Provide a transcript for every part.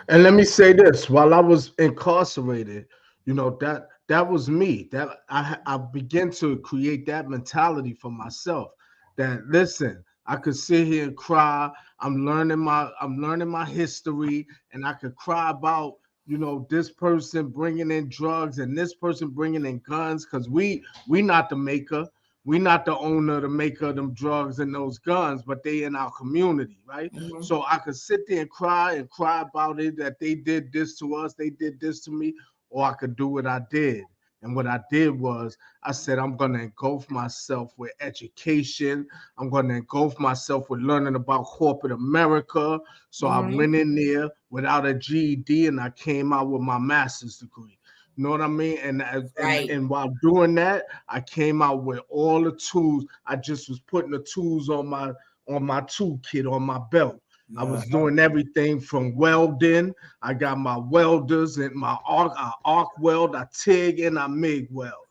And let me say this: while I was incarcerated, that was me. That I began to create that mentality for myself. That listen, I could sit here and cry. I'm learning my history, and I could cry about this person bringing in drugs and this person bringing in guns because we not the maker. We not the owner, the maker of them drugs and those guns, but they in our community, right? Mhm. So I could sit there and cry about it that they did this to us, they did this to me, or I could do what I did. And what I did was I said, I'm going to engulf myself with education. I'm going to engulf myself with learning about corporate America. So I Mhm. went in there without a GED and I came out with my master's degree. You know what I mean? Right. And while doing that, I came out with all the tools. I just was putting the tools on my toolkit on my belt. I was Uh-huh. doing everything from welding. I got my welders and my arc weld, I TIG and I MIG weld.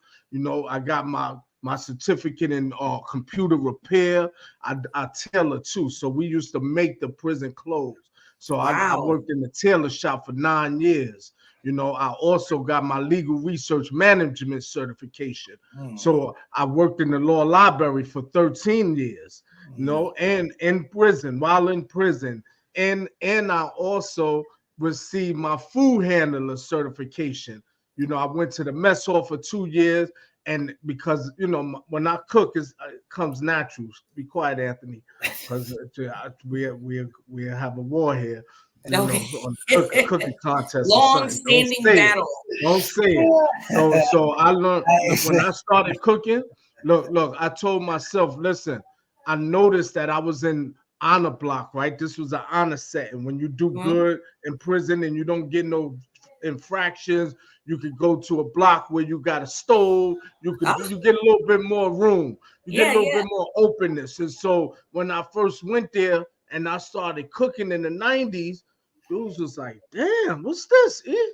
I got my certificate in computer repair. I tailor too. So we used to make the prison clothes. So I Wow. worked in the tailor shop for 9 years. I also got my legal research management certification. Mm. So I worked in the law library for 13 years, Mm. and in prison, while in prison. And I also received my food handler certification. I went to the mess hall for 2 years, and because when I cook, it comes natural. Be quiet, Anthony, because we have a war here. Okay. On cooking contest or something. Don't Long-standing say it. battle. Don't say it. So I learned when I started cooking. Look. I told myself, listen. I noticed that I was in honor block, right? This was an honor setting. When you do Mhm. good in prison and you don't get no infractions, you could go to a block where you got a stove. Oh, You get a little bit more room. You get a yeah, little yeah. bit more openness. And so when I first went there and I started cooking in the 90s, dudes was like, damn, what's this? Eh?